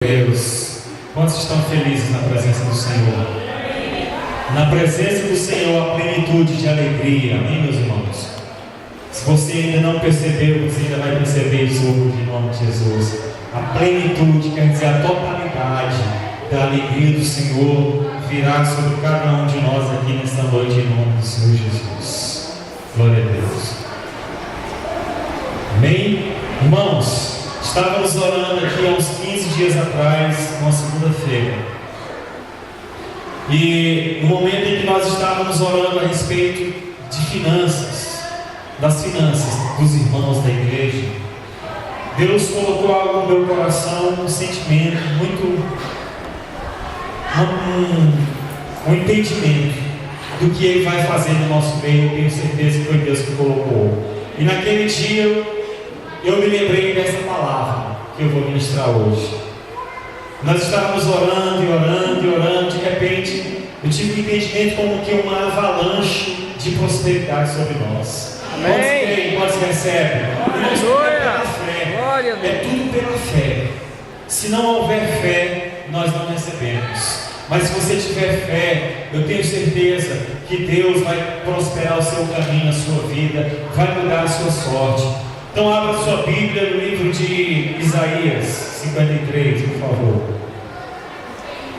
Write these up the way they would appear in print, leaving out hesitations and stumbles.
Deus, quantos estão felizes na presença do Senhor? Na presença do Senhor, a plenitude de alegria, amém, meus irmãos? Se você ainda não percebeu, você ainda vai perceber isso hoje, em nome de Jesus. A plenitude, quer dizer, a totalidade da alegria do Senhor virá sobre cada um de nós aqui nesta noite, em nome do Senhor Jesus. Glória a Deus. Amém? Irmãos, estávamos orando aqui há uns 15 dias atrás, uma segunda-feira. E no momento em que nós estávamos orando a respeito de finanças, das finanças dos irmãos da igreja, Deus colocou algo no meu coração, um sentimento muito, um entendimento do que Ele vai fazer no nosso meio. Eu tenho certeza que foi Deus que colocou. E naquele dia eu me lembrei dessa palavra que eu vou ministrar hoje. Nós estávamos orando e orando e orando. De repente eu tive um entendimento como que uma avalanche de prosperidade sobre nós. Amém. Quantos recebem? Aleluia. Glória a Deus. É tudo pela fé. Se não houver fé, nós não recebemos. Mas se você tiver fé, eu tenho certeza que Deus vai prosperar o seu caminho, a sua vida, vai mudar a sua sorte. Então abra sua Bíblia no livro de Isaías 53, por favor.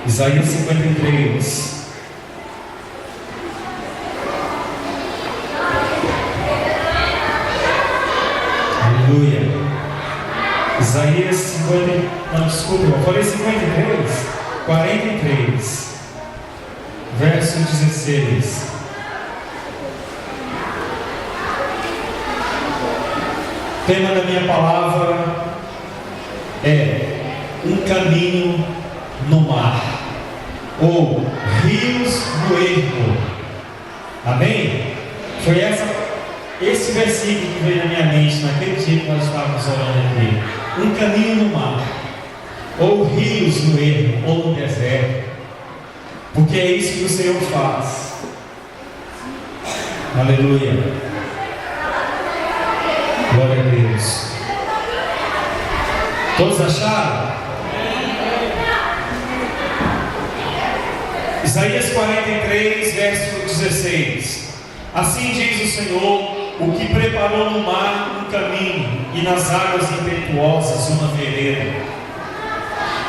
Isaías 53. Aleluia. Isaías 50. Não, desculpa, eu falei 53. 43. Verso 16. O tema da minha palavra é um caminho no mar, ou rios no ermo. Amém? Foi esse versículo que veio na minha mente naquele dia que nós estávamos orando aqui. Um caminho no mar, ou rios no ermo, ou no deserto, porque é isso que o Senhor faz. Aleluia. Glória a Deus. Todos acharam? Isaías 43, verso 16. Assim diz o Senhor, o que preparou no mar um caminho, e nas águas impetuosas uma vereda,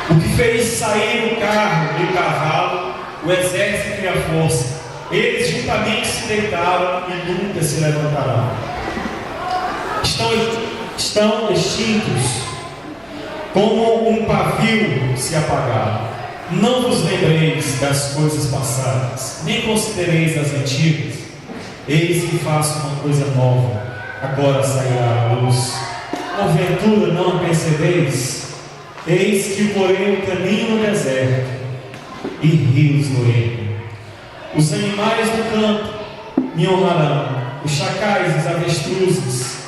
o que fez sair o carro e o cavalo, o exército e a força. Eles juntamente se deitaram e nunca se levantarão. Estão extintos como um pavio se apagar. Não vos lembreis das coisas passadas, nem considereis as antigas. Eis que faço uma coisa nova, agora sairá a luz. Porventura não a percebeis? Eis que porei um caminho no deserto e rios no ermo. Os animais do campo me honrarão, os chacais e os avestruzes,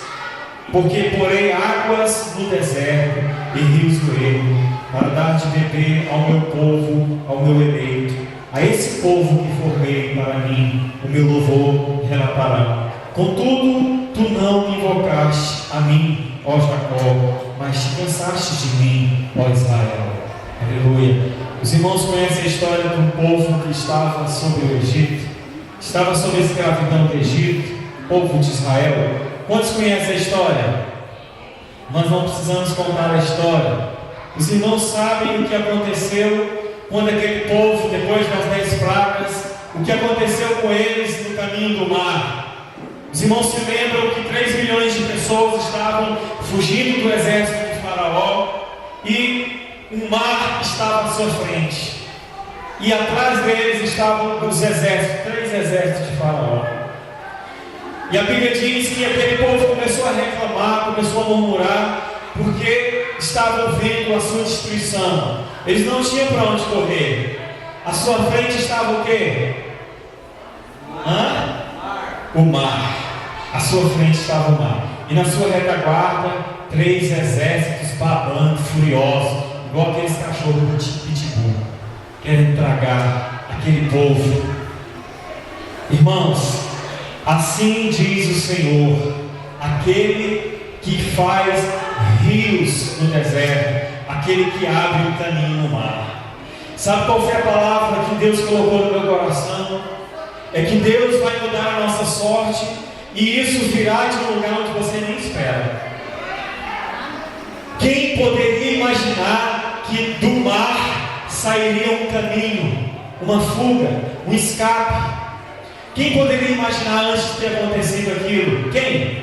porque porei águas no deserto e rios no ermo, para dar de beber ao meu povo, ao meu eleito, a esse povo que formei para mim, o meu louvor relatará. Contudo, tu não me invocaste a mim, ó Jacó, mas te cansaste de mim, ó Israel. Aleluia. Os irmãos conhecem a história de um povo que estava sob o Egito, estava sob a escravidão do Egito, o povo de Israel. Quantos conhecem a história? Nós não precisamos contar a história. Os irmãos sabem o que aconteceu quando aquele povo, depois das 10 pragas, o que aconteceu com eles no caminho do mar. Os irmãos se lembram que 3 milhões de pessoas estavam fugindo do exército de Faraó e o mar estava à sua frente. E atrás deles estavam os exércitos, 3 exércitos de Faraó. E a Bíblia diz que aquele povo começou a reclamar, começou a murmurar, porque estavam vendo a sua destruição. Eles não tinham para onde correr. À sua frente estava o quê? O mar. À sua frente estava o mar. E na sua retaguarda, 3 exércitos babando, furiosos, igual aqueles cachorros de pitbull, querendo tragar aquele povo. Irmãos, assim diz o Senhor, aquele que faz rios no deserto, aquele que abre o caminho no mar. Sabe qual foi a palavra que Deus colocou no meu coração? É que Deus vai mudar a nossa sorte, e isso virá de um lugar onde você nem espera. Quem poderia imaginar que do mar sairia um caminho, uma fuga, um escape? Quem poderia imaginar antes de ter acontecido aquilo? Quem?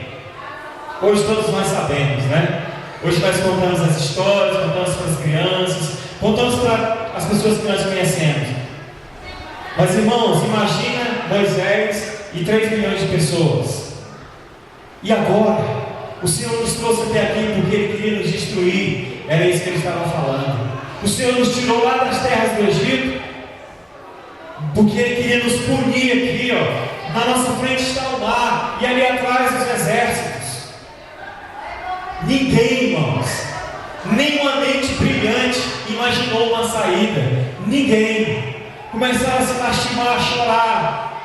Hoje todos nós sabemos, né? Hoje nós contamos as histórias, contamos para as crianças, contamos para as pessoas que nós conhecemos. Mas irmãos, imagina Moisés e 3 milhões de pessoas. E agora? O Senhor nos trouxe até aqui porque Ele queria nos destruir. Era isso que Ele estava falando. O Senhor nos tirou lá das terras do Egito porque Ele queria nos punir aqui, ó. Na nossa frente está o mar e ali atrás os exércitos. Ninguém, irmãos, nem uma mente brilhante imaginou uma saída. Ninguém. Começaram a se lastimar, a chorar.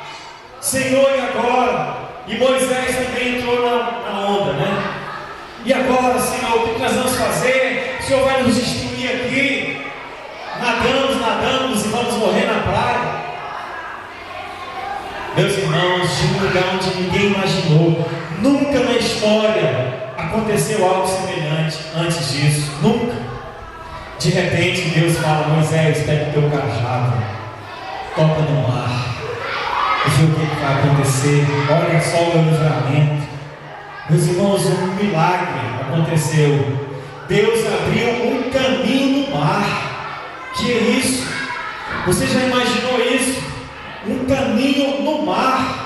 Senhor, e agora? E Moisés também entrou na onda, né? E agora, Senhor, o que nós vamos fazer? O Senhor vai nos destruir aqui. Nadamos e vamos morrer na praia. Meus irmãos, de um lugar onde ninguém imaginou, nunca na história aconteceu algo semelhante antes disso. Nunca. De repente Deus fala: Moisés, pega o teu cajado, toca no mar e vê o que vai acontecer. Olha só o meu livramento. Meus irmãos, um milagre aconteceu. Deus abriu um caminho no mar. Que é isso? Você já imaginou isso? Um caminho no mar.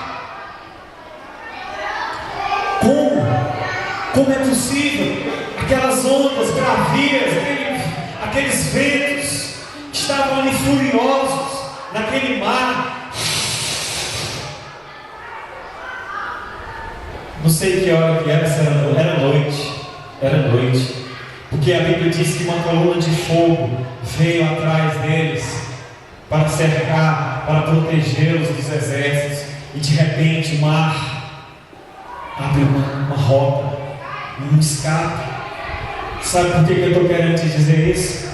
Como é possível? Aquelas ondas bravias, aqueles ventos que estavam ali furiosos naquele mar. Não sei que hora que era, era noite, porque a Bíblia diz que uma coluna de fogo veio atrás deles para cercar, para protegê-los dos exércitos, e de repente o mar abre uma rota, um escape. Sabe por que eu estou querendo te dizer isso?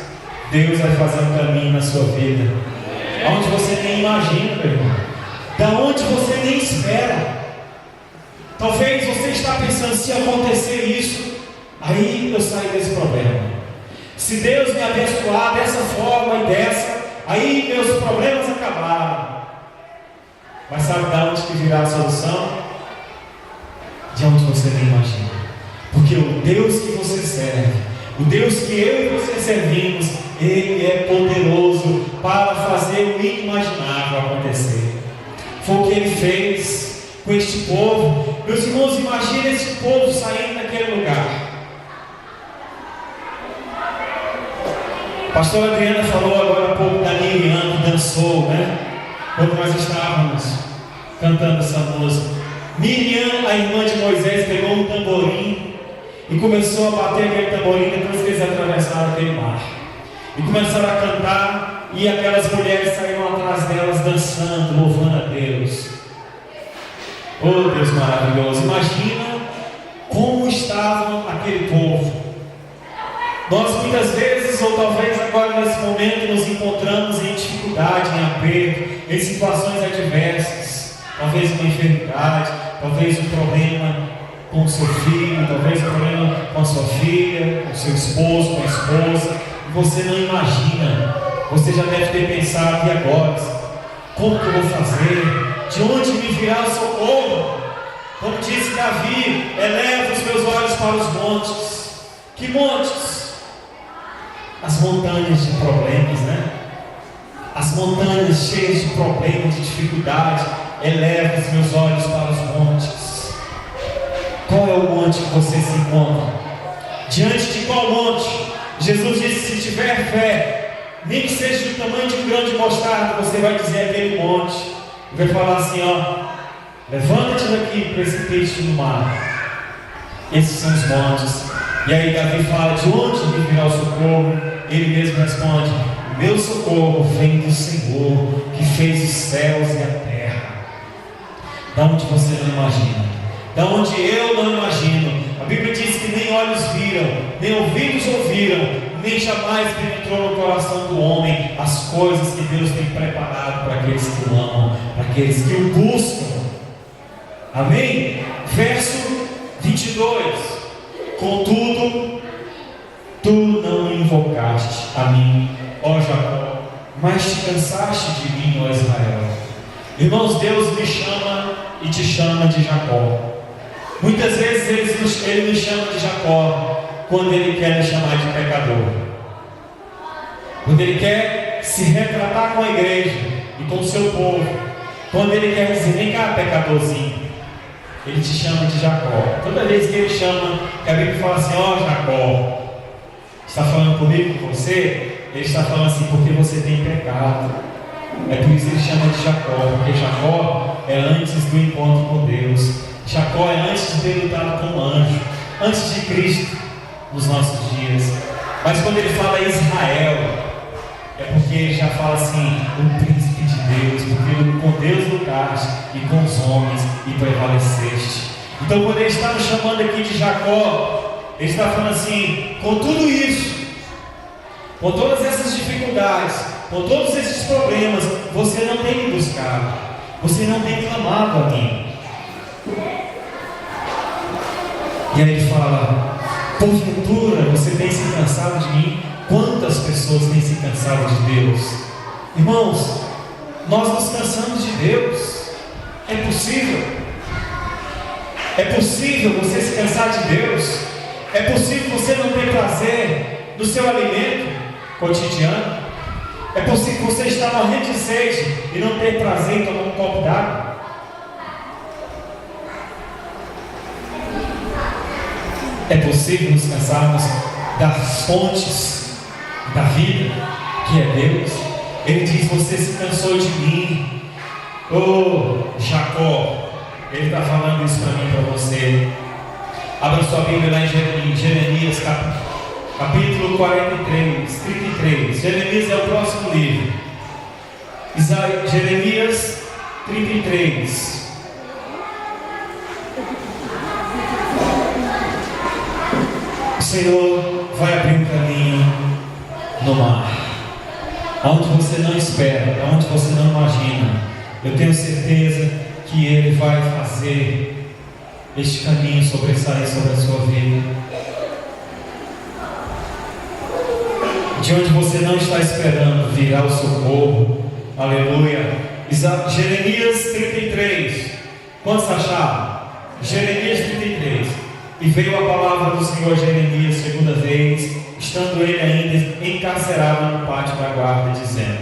Deus vai fazer um caminho na sua vida, onde você nem imagina, meu irmão, da onde você nem espera. Talvez você está pensando: se acontecer isso, aí eu saio desse problema. Se Deus me abençoar dessa forma e dessa, aí meus problemas acabaram. Mas sabe de onde que virá a solução? De onde você nem imagina. Porque o Deus que você serve, o Deus que eu e você servimos, Ele é poderoso para fazer o inimaginável acontecer. Foi o que Ele fez com este povo. Meus irmãos, imagina esse povo saindo daquele lugar. A pastora Adriana falou agora há pouco da Miriam que dançou, né? Quando nós estávamos cantando essa música. Miriam, a irmã de Moisés, pegou um tamborim e começou a bater aquele tamborim depois que eles atravessaram aquele mar. E começaram a cantar, e aquelas mulheres saíram atrás delas dançando, louvando a Deus. Oh, Deus maravilhoso! Imagina como estava aquele povo. Nós muitas vezes, ou talvez agora nesse momento, nos encontramos em dificuldade, em aperto, em situações adversas. Talvez uma enfermidade, talvez um problema com o seu filho, talvez um problema com a sua filha, com o seu esposo, com a esposa. E você não imagina. Você já deve ter pensado: e agora? Como que eu vou fazer? De onde me virá o socorro? Como disse Davi: eleva os meus olhos para os montes. Que montes? As montanhas de problemas, né? As montanhas cheias de problemas, de dificuldade. Eleva os meus olhos para os montes. Qual é o monte que você se encontra? Diante de qual monte? Jesus disse: se tiver fé, nem que seja do tamanho de um grão de mostarda, você vai dizer aquele monte, e vai falar assim: ó, levanta-te daqui, precipite no mar. Esses são os montes. E aí Davi fala: de onde me virá o socorro? Ele mesmo responde: meu socorro vem do Senhor, que fez os céus e a terra. Da onde você não imagina, da onde eu não imagino. A Bíblia diz que nem olhos viram, nem ouvidos ouviram, nem jamais penetrou no coração do homem as coisas que Deus tem preparado para aqueles que o amam, para aqueles que o buscam. Amém? Verso 22. Contudo, tu não invocaste a mim, ó Jacó, mas te cansaste de mim, ó Israel. Irmãos, Deus me chama e te chama de Jacó. Muitas vezes Ele nos chama de Jacó quando Ele quer nos chamar de pecador, quando Ele quer se retratar com a igreja e com o seu povo, quando Ele quer dizer: vem cá, pecadorzinho. Ele te chama de Jacó. Toda vez que Ele chama, que a Bíblia fala assim: ó Jacó, está falando comigo, com você? Ele está falando assim, porque você tem pecado. É por isso que Ele chama de Jacó, porque Jacó é antes do encontro com Deus. Jacó é antes de ter lutado com o anjo, antes de Cristo nos nossos dias. Mas quando Ele fala Israel, é porque Ele já fala assim: o príncipe de Deus, porque com Deus lutaste e com os homens e prevaleceste. Então, quando Ele está nos chamando aqui de Jacó, Ele está falando assim: com tudo isso, com todas essas dificuldades, com todos esses problemas, você não tem me buscado, você não tem clamado a mim. E aí Ele fala: porventura você tem se cansado de mim? Quantas pessoas têm se cansado de Deus? Irmãos, nós nos cansamos de Deus. É possível? É possível você se cansar de Deus? É possível você não ter prazer no seu alimento cotidiano? É possível você estar morrendo de sede e não ter prazer em tomar um copo d'água? É possível nos cansarmos das fontes da vida, que é Deus? Ele diz: você se cansou de mim, ô Jacó. Ele está falando isso para mim e para você. Abra sua Bíblia lá em Jeremias capítulo 43, 33. Jeremias é o próximo livro. Jeremias 33. O Senhor vai abrir um caminho no mar, onde você não espera, onde você não imagina. Eu tenho certeza que Ele vai fazer este caminho sobressair sobre a sua vida, de onde você não está esperando virá o socorro. Aleluia. Jeremias 33. Quantos acharam? Jeremias 33. E veio a palavra do Senhor a Jeremias segunda vez, estando ele ainda encarcerado no pátio da guarda, dizendo: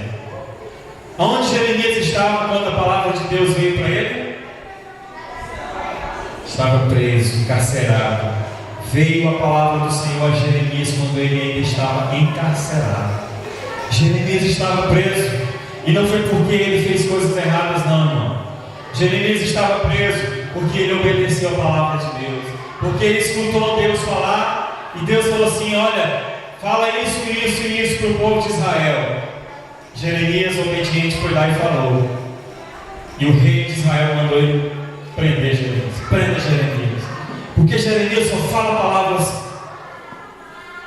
aonde Jeremias estava quando a palavra de Deus veio para ele? Estava preso, encarcerado. Veio a palavra do Senhor a Jeremias quando ele ainda estava encarcerado. Jeremias estava preso, e não foi porque ele fez coisas erradas, não, irmão. Jeremias estava preso porque ele obedeceu a palavra de Deus, porque ele escutou Deus falar, e Deus falou assim: olha, fala isso, isso e isso para o povo de Israel. Jeremias, obediente, foi lá e falou. E o rei de Israel mandou ele prender Jeremias. Prenda Jeremias, porque Jeremias só fala palavras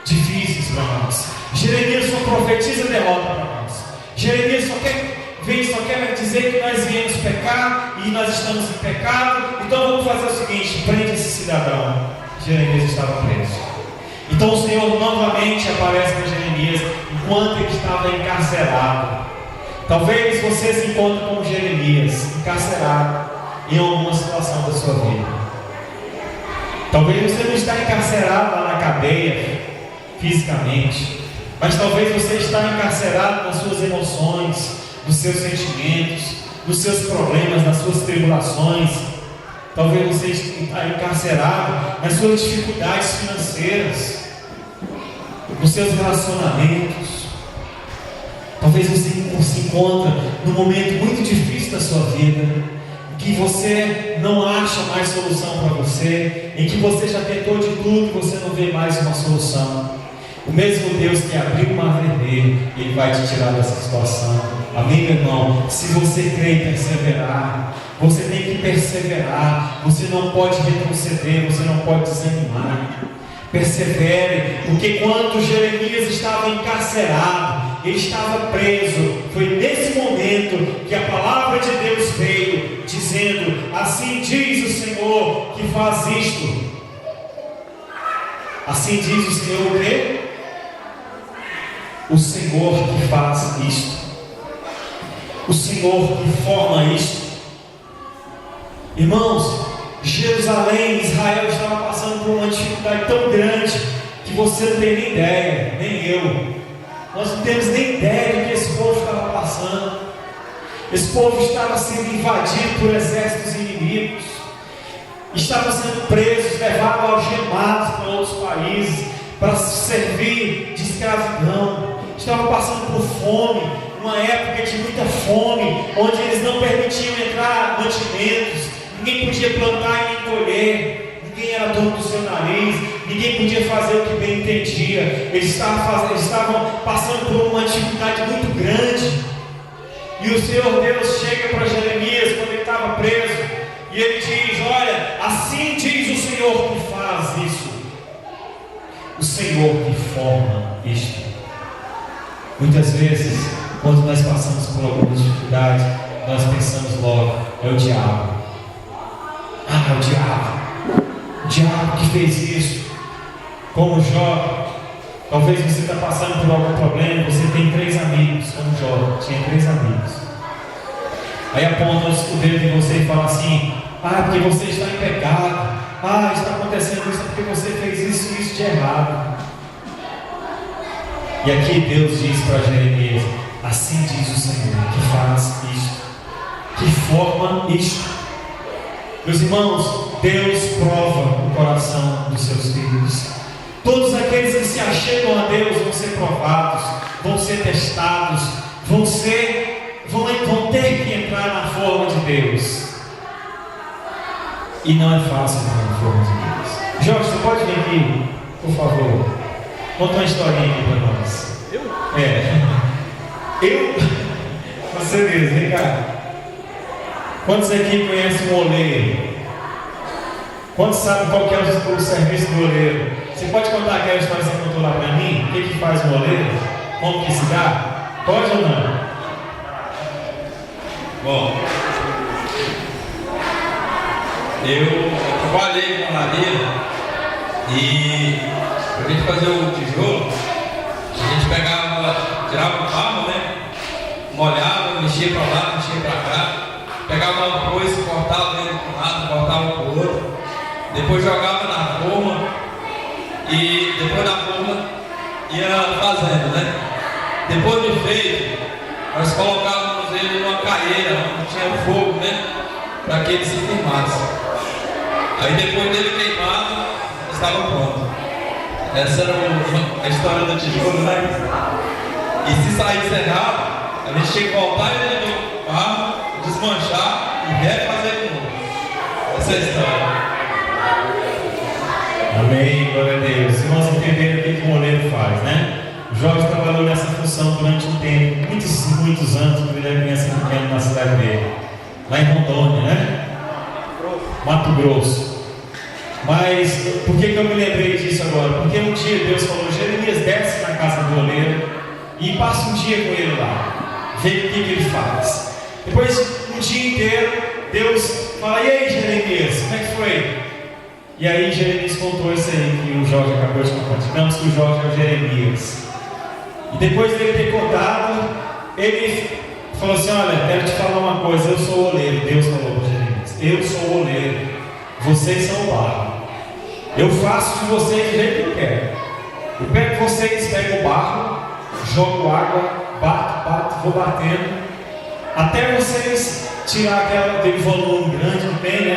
difíceis para nós. Jeremias só profetiza derrota para nós. Jeremias só quer dizer que nós viemos pecar e nós estamos em pecado. Então vamos fazer o seguinte: prende esse cidadão. Jeremias estava preso. Então o Senhor novamente aparece para Jeremias enquanto ele estava encarcerado. Talvez você se encontre como Jeremias, encarcerado em alguma situação da sua vida. Talvez você não está encarcerado lá na cadeia fisicamente, mas talvez você está encarcerado nas suas emoções, nos seus sentimentos, nos seus problemas, nas suas tribulações. Talvez você está encarcerado nas suas dificuldades financeiras, nos seus relacionamentos. Talvez você se encontre num momento muito difícil da sua vida, em que você não acha mais solução para você, em que você já tentou de tudo e você não vê mais uma solução. O mesmo Deus que abriu o mar vermelho, Ele vai te tirar dessa situação. Amém, meu irmão? Se você crê e perseverar, você tem que perseverar. Você não pode retroceder, você não pode desanimar. Persevere, porque quando Jeremias estava encarcerado, ele estava preso, foi nesse momento que a palavra de Deus veio, dizendo: assim diz o Senhor que faz isto. Assim diz o Senhor o quê? O Senhor que faz isto, o Senhor que forma isto. Irmãos, Jerusalém, Israel estava passando por uma dificuldade tão grande que você não tem nem ideia, nem eu. Nós não temos nem ideia do que esse povo estava passando. Esse povo estava sendo invadido por exércitos inimigos, estava sendo presos, levados algemados para outros países para servir de escravidão. Estavam passando por fome, uma época de muita fome, onde eles não permitiam entrar mantimentos, ninguém podia plantar e nem colher, ninguém era dono do seu nariz, ninguém podia fazer o que bem entendia. Eles estavam passando por uma dificuldade muito grande. E o Senhor Deus chega para Jeremias quando ele estava preso, e ele diz: olha, assim diz o Senhor que faz isso, o Senhor que forma isto. Muitas vezes, quando nós passamos por alguma dificuldade, nós pensamos logo: é o diabo. Ah, o diabo que fez isso. Como Jó, talvez você está passando por algum problema, você tem 3 amigos, como Jó, tinha 3 amigos. Aí apontam o dedo em você e falam assim: ah, porque você está em pecado, ah, está acontecendo isso porque você fez isso e isso de errado. E aqui Deus diz para Jeremias: assim diz o Senhor que faz isto, que forma isto. Meus irmãos, Deus prova o coração dos seus filhos. Todos aqueles que se achegam a Deus vão ser provados, vão ser testados, vão ter que entrar na forma de Deus. E não é fácil entrar na forma de Deus. Jorge, você pode vir aqui, por favor? Conta uma historinha aqui para nós. Eu? Eu? Você mesmo, vem cá. Quantos aqui conhecem um oleiro? Quantos sabem qual que é o serviço do oleiro? Você pode contar aquela história que você contou lá para mim? O que faz um oleiro? Como que se dá? Pode ou não? Bom, eu trabalhei com madeira e para a gente fazer o tijolo, a gente tirava o barro, né? Molhava, mexia para lá, mexia para cá, pegava uma coisa, cortava ele para um lado, cortava para o outro, depois jogava na forma e depois da forma ia fazendo, né? Depois de feito, nós colocávamos ele numa caeira onde tinha fogo, né? Para que ele se queimasse. Aí depois dele queimado, estava pronto. Essa era a história do tijolo, né? E se saísse errado, a gente tinha que voltar ele no barro, desmanchar e refazer de novo. Essa é a história. Amém, glória a Deus. Irmãos, entenderam o que o moleiro faz, né? Jorge trabalhou nessa função durante um tempo, muitos anos, quando ele era criança pequena na cidade dele, lá em Rondônia, né? Mato Grosso. Mas por que eu me lembrei disso agora? Porque um dia Deus falou: Jeremias, desce na casa do oleiro e passa um dia com ele lá, vê o que ele faz. Depois, um dia inteiro, Deus fala: e aí, Jeremias, como é que foi? E aí Jeremias contou isso aí que o Jorge acabou de contar. Digamos que o Jorge é o Jeremias. E depois dele ter contado, ele falou assim: olha, quero te falar uma coisa, eu sou o oleiro. Deus falou para Jeremias: eu sou o oleiro, vocês são o barro. Eu faço de vocês do jeito que eu quero. Eu pego vocês, pego o barro, jogo água, bato, vou batendo, até vocês tirar aquele volume grande que tem, né?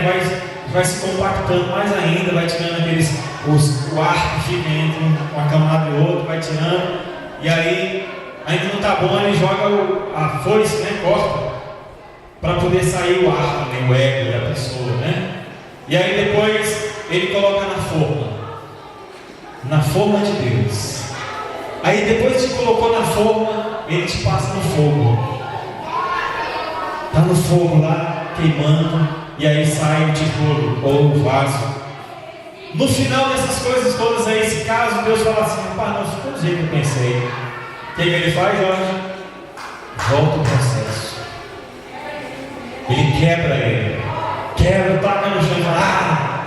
Vai se compactando mais ainda, vai tirando o ar que fica entre uma camada e outra, vai tirando, e aí ainda não está bom, ele joga a foice, né? Corta, para poder sair o ar também, o ego da pessoa, né? E aí depois ele coloca na forma de Deus. Aí depois que colocou na forma, ele te passa no fogo. Está no fogo lá, queimando, e aí sai o tijolo ou o vaso. no final dessas coisas todas aí, esse caso, Deus fala assim: pá, não ficou do jeito que eu pensei. O que ele faz, Jorge? Volta o processo. Ele quebra ele. Quebra, taca no chão e fala: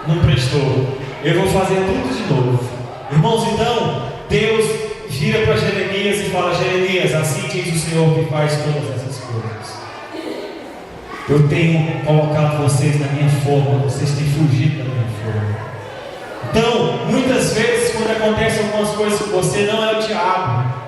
não prestou. Eu vou fazer tudo de novo. Irmãos, então, Deus vira para Jeremias e fala: Jeremias, assim diz o Senhor que faz todas essas coisas. Eu tenho colocado vocês na minha forma, vocês têm fugido da minha forma. Então, muitas vezes, quando acontecem algumas coisas com você, não é o diabo.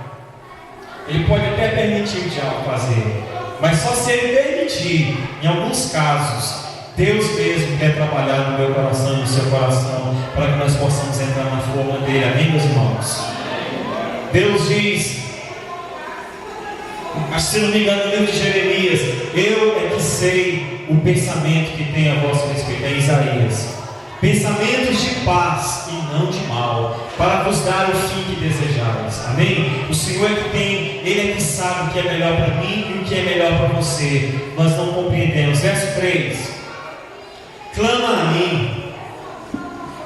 Ele pode até permitir o diabo fazer, mas só se ele permitir. Em alguns casos, Deus mesmo quer trabalhar no meu coração e no seu coração, para que nós possamos entrar na forma dele. Amém, meus irmãos? Deus diz, se não me engano, no livro de Jeremias: eu é que sei o pensamento que tem a vosso respeito. É Isaías: pensamentos de paz e não de mal, para vos dar o fim que desejais. Amém? O Senhor é que tem, Ele é que sabe o que é melhor para mim e o que é melhor para você. Nós não compreendemos. Verso 3: clama a mim.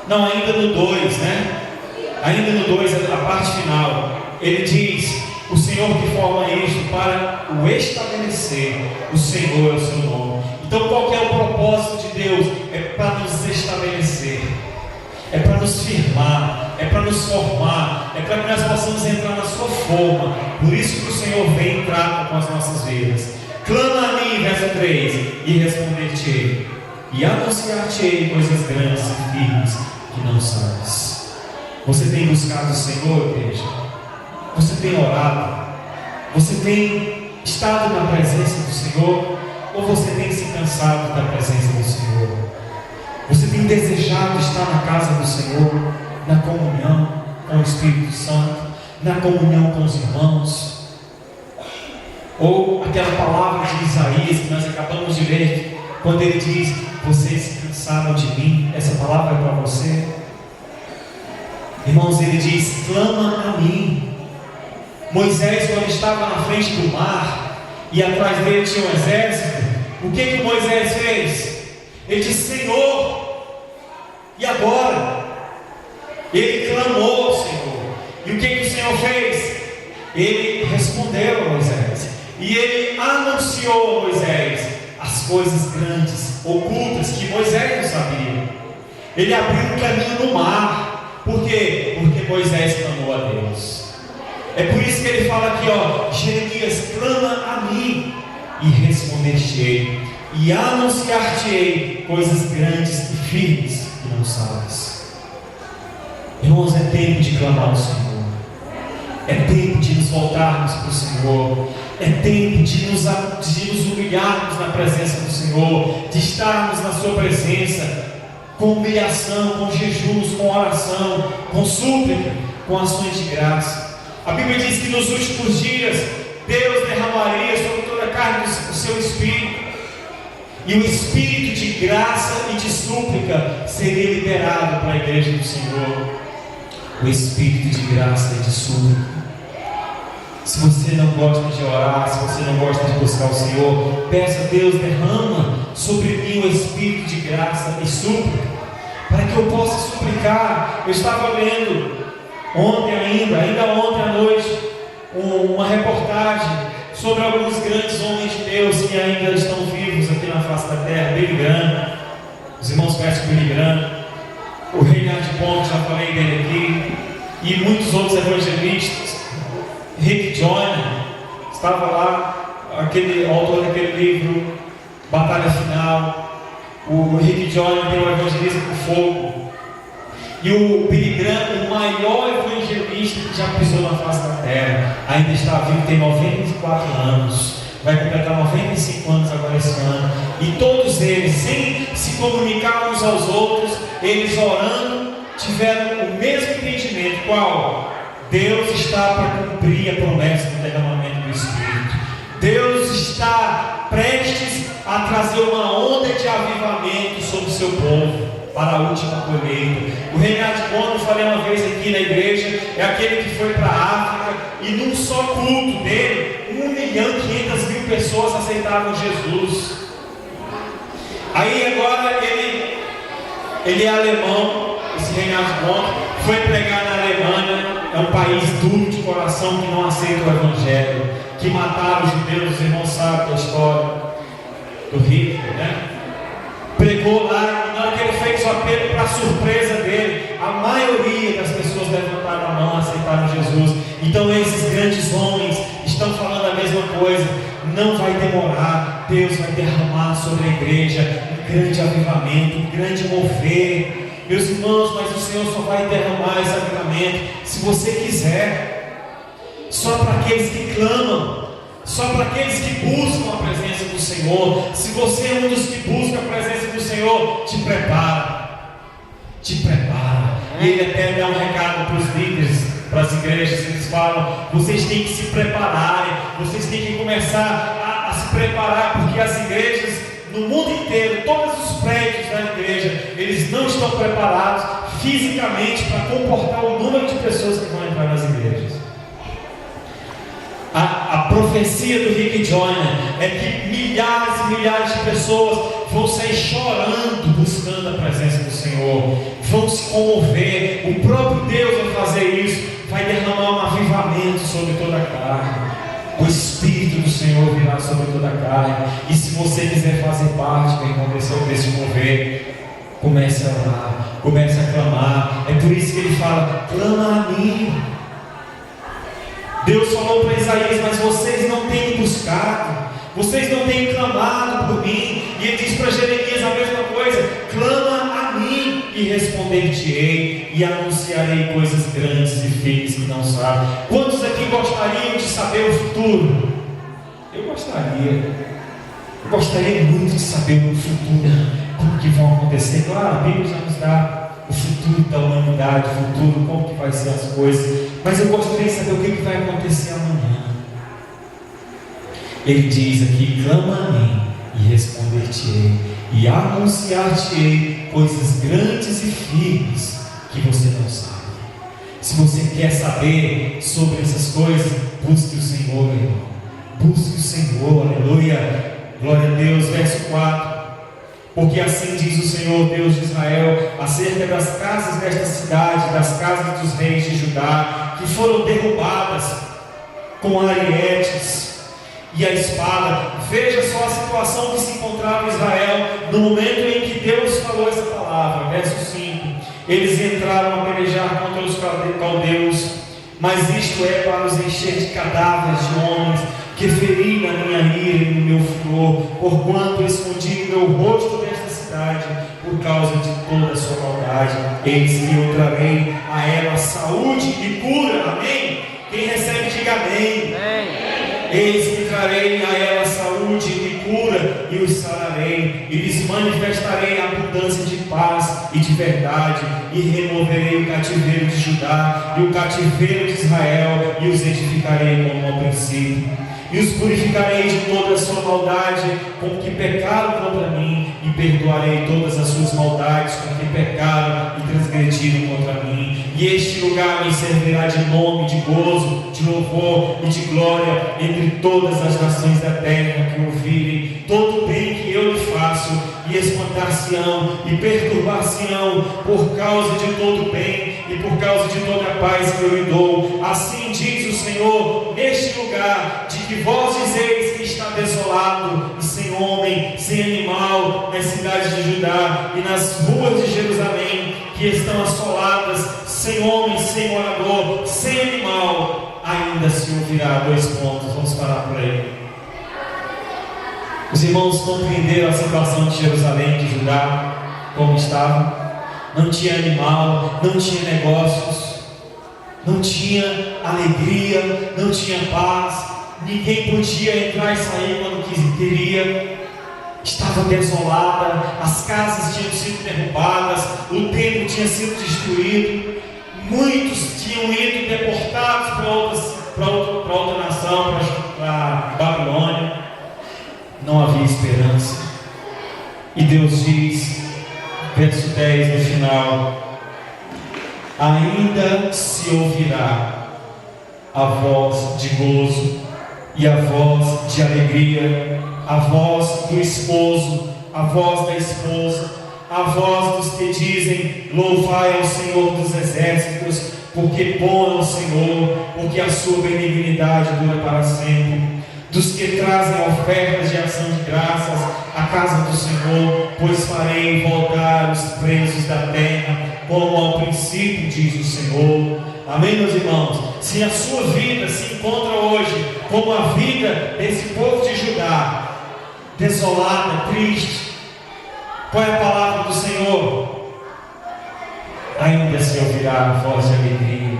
Não, ainda no 2, né? Ainda no 2, a parte final, ele diz: o Senhor que forma isto para o estabelecer. O Senhor é o seu nome. Então, qual que é o propósito de Deus? É para nos estabelecer, é para nos firmar, é para nos formar, é para que nós possamos entrar na sua forma. Por isso que o Senhor vem e trata com as nossas vidas. Clama a mim, verso 3, e responder-te-ei, e anunciar-te-ei coisas grandes e firmes que não sabes. Você tem buscado o Senhor, igreja? Você tem orado? Você tem estado na presença do Senhor? Ou você tem se cansado da presença do Senhor? Você tem desejado estar na casa do Senhor, na comunhão com o Espírito Santo, na comunhão com os irmãos? Ou aquela palavra de Isaías que nós acabamos de ler, quando ele diz: vocês se cansaram de mim? Essa palavra é para você. Irmãos, ele diz: clama a mim. Moisés, quando estava na frente do mar e atrás dele tinha um exército, o que Moisés fez? Ele disse: Senhor, e agora? Ele clamou ao Senhor. E o que o Senhor fez? Ele respondeu a Moisés, e ele anunciou a Moisés as coisas grandes, ocultas, que Moisés não sabia. Ele abriu um caminho no mar. Por quê? Porque Moisés clamou a Deus. É por isso que ele fala aqui, ó: Jeremias, clama a mim, e responder-te-ei, e anunciar-te-ei coisas grandes e firmes que não sabes. Irmãos, é tempo de clamar ao Senhor. É tempo de nos voltarmos para o Senhor. É tempo de nos humilharmos na presença do Senhor, de estarmos na sua presença com humilhação, com jejuns, com oração, com súplica, com ações de graça. A Bíblia diz que nos últimos dias Deus derramaria sobre toda a carne o seu Espírito, e o Espírito de graça e de súplica seria liberado para a igreja do Senhor. O Espírito de graça e de súplica. Se você não gosta de orar, se você não gosta de buscar o Senhor, peça a Deus: derrama sobre mim o Espírito de graça e súplica, para que eu possa suplicar. Eu estava lendo ontem ainda ontem à noite, uma reportagem sobre alguns grandes homens de Deus que ainda estão vivos aqui na face da terra. Billy Graham, os irmãos conhecem Billy Graham, o Reinhard Bonk, já falei dele aqui, e muitos outros evangelistas. Rick Joyner estava lá, o autor daquele livro Batalha Final. O Rick Joyner tem o evangelismo com fogo. E o Billy Graham, o maior evangelista que já pisou na face da terra, ainda está vivo, tem 94 anos, vai completar 95 anos agora esse ano. E todos eles, sem se comunicar uns aos outros, eles orando, tiveram o mesmo entendimento. Qual? Deus está para cumprir a promessa do derramamento do Espírito. Deus está prestes a trazer uma onda de avivamento sobre o seu povo para a última colheita. O Reinhard Bonk, eu falei uma vez aqui na igreja, é aquele que foi para a África e num só culto dele, 1.500.000 pessoas aceitavam Jesus. Aí agora ele é alemão, Reinhard Bonk, foi pregar na Alemanha. É um país duro de coração que não aceita o Evangelho, que mataram os judeus. Os irmãos sabem da história do Hitler, né? Pregou lá, e na hora que ele fez o apelo, para a surpresa dele, a maioria das pessoas levantaram a mão e aceitaram Jesus. Então esses grandes homens estão falando a mesma coisa. Não vai demorar, Deus vai derramar sobre a igreja um grande avivamento, um grande mover. Meus irmãos, mas o Senhor só vai derramar esse avivamento se você quiser. Só para aqueles que clamam, só para aqueles que buscam a presença do Senhor. Se você é um dos que busca a presença do Senhor, te prepara, te prepara. E ele até dá um recado para os líderes, para as igrejas. Eles falam: vocês têm que se prepararem, vocês têm que começar a se preparar, porque as igrejas no mundo inteiro, todos os prédios da igreja, eles não estão preparados fisicamente para comportar o número de pessoas que vão entrar nas igrejas. A profecia do Rick Joyner é que milhares e milhares de pessoas vão sair chorando, buscando a presença do Senhor, vão se comover. O próprio Deus vai fazer isso, vai derramar um avivamento sobre toda a carne. O Espírito do Senhor virá sobre toda a carne. E se você quiser fazer parte, meu irmão, desse mover, comece a orar, comece a clamar. É por isso que ele fala: clama a mim. Deus falou para Isaías: mas vocês não têm buscado, vocês não têm clamado por mim. E ele diz para Jeremias a mesma coisa: clama a mim e responder-te-ei, e anunciarei coisas grandes e firmes que não sabem. Quantos aqui gostariam de saber o futuro? Eu gostaria muito de saber o futuro, como que vão acontecer. Claro, a Bíblia já nos dá o futuro da humanidade, o futuro, como que vai ser as coisas, mas eu gostaria de saber o que vai acontecer amanhã. Ele diz aqui: clama a mim e responder-te-ei, e anunciar-te-ei coisas grandes e firmes que você não sabe. Se você quer saber sobre essas coisas, busque o Senhor, meu irmão. Busque o Senhor, aleluia, glória a Deus. Verso 4: porque assim diz o Senhor, Deus de Israel, acerca das casas desta cidade, das casas dos reis de Judá, que foram derrubadas com arietes e a espada. Veja só a situação que se encontrava Israel no momento em que Deus falou essa palavra. Verso 5: eles entraram a pelejar contra os caldeus, mas isto é para os encher de cadáveres de homens que feri na minha ira e no meu furor, porquanto escondi o meu rosto desta cidade por causa de toda a sua maldade. Eis que eu trarei a ela saúde e cura. Amém? Quem recebe, diga amém. Eis que trarei a ela saúde e cura, e os sararei, e lhes manifestarei a abundância de paz e de verdade, e removerei o cativeiro de Judá e o cativeiro de Israel, e os edificarei como ao princípio, e os purificarei de toda a sua maldade com que pecaram contra mim, e perdoarei todas as suas maldades com que pecaram e transgrediram contra mim. E este lugar me servirá de nome, de gozo, de louvor e de glória entre todas as nações da terra que ouvirem todo o bem que eu lhe faço, e espantar-se-ão e perturbar-se-ão por causa de todo o bem e por causa de toda a paz que eu lhe dou. Assim diz o Senhor, neste lugar de que vós dizeis que está desolado e sem homem, sem animal, nas cidades de Judá e nas ruas de Jerusalém, que estão assoladas, sem homem, sem morador, sem animal, ainda se ouvirá. 2 pontos, vamos parar por aí. Os irmãos compreenderam a situação de Jerusalém, de Judá, como estava. Não tinha animal, não tinha negócios, não tinha alegria, não tinha paz. Ninguém podia entrar e sair quando queria. Estava desolada, as casas tinham sido derrubadas, o templo tinha sido destruído, muitos tinham ido deportados para outra nação, para Babilônia. Não havia esperança. E Deus diz, verso 10 no final: ainda se ouvirá a voz de gozo e a voz de alegria, a voz do esposo, a voz da esposa, a voz dos que dizem: louvai ao Senhor dos exércitos, porque bom é o Senhor, porque a sua benignidade dura para sempre. Dos que trazem ofertas de ação de graças à casa do Senhor, pois farei voltar os preços da terra, como ao princípio, diz o Senhor. Amém, meus irmãos? Se a sua vida se encontra hoje como a vida desse povo de Judá, desolada, triste, qual é a palavra do Senhor? Ainda se ouvirá voz de alegria,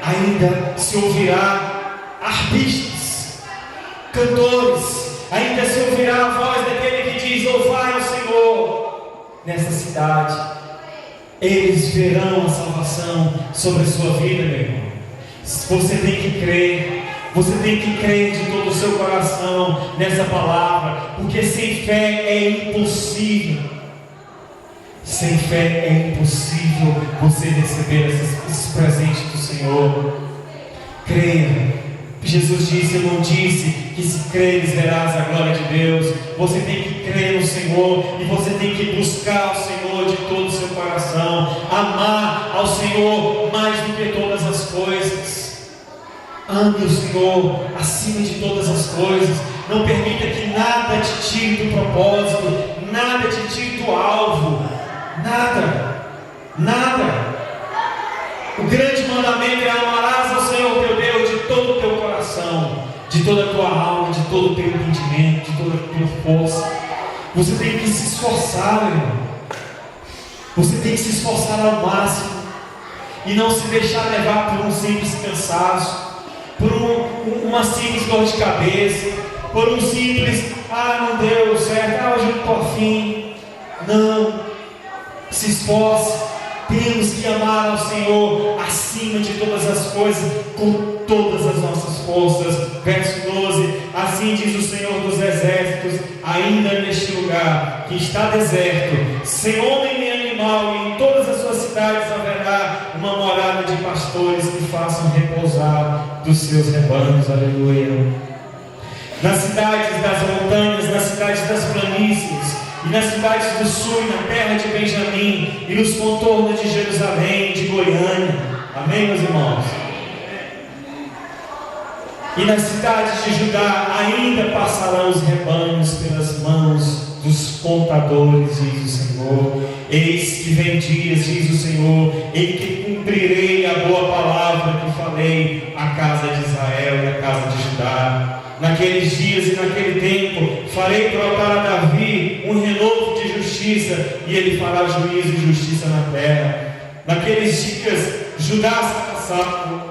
ainda se ouvirá arpistas, cantores, ainda se ouvirá a voz daquele que diz: louvai ao Senhor. Nessa cidade, eles verão a salvação sobre a sua vida, meu irmão. Você tem que crer, você tem que crer de todo o seu coração nessa palavra, porque sem fé é impossível. Sem fé é impossível você receber esses presentes do Senhor. Creia. Jesus disse: eu não disse que se creres verás a glória de Deus. Você tem que crer no Senhor, e você tem que buscar o Senhor de todo o seu coração, amar ao Senhor mais do que todas as coisas. Ame o Senhor acima de todas as coisas. Não permita que nada te tire do propósito, nada te tire do alvo. Nada. O grande mandamento é: amarás ao Senhor teu Deus de todo o teu coração, de toda a tua alma, de todo o teu entendimento, de toda a tua força. Você tem que se esforçar, meu irmão. Você tem que se esforçar ao máximo e não se deixar levar por um simples cansaço, por uma simples dor de cabeça, por um simples: não deu certo, hoje eu não estou afim. Não. Se esforce. Temos que amar ao Senhor acima de todas as coisas, com todas as nossas forças. Verso 12: assim diz o Senhor dos exércitos: ainda neste lugar que está deserto, sem homem nem animal, e em todas as suas cidades haverá uma morada de pastores que façam repousar dos seus rebanhos. Aleluia. Nas cidades das montanhas, nas cidades das planícies, e nas cidades do sul, e na terra de Benjamim, e nos contornos de Jerusalém, de Goiânia. Amém, meus irmãos? E nas cidades de Judá ainda passarão os rebanhos pelas mãos dos contadores, diz o Senhor. Eis que vem dias, diz o Senhor, em que cumprirei a boa palavra que falei à casa de Israel e à casa de Judá. Naqueles dias e naquele tempo farei brotar a Davi um renovo de justiça, e ele fará juízo e justiça na terra. Naqueles dias Judá será salvo,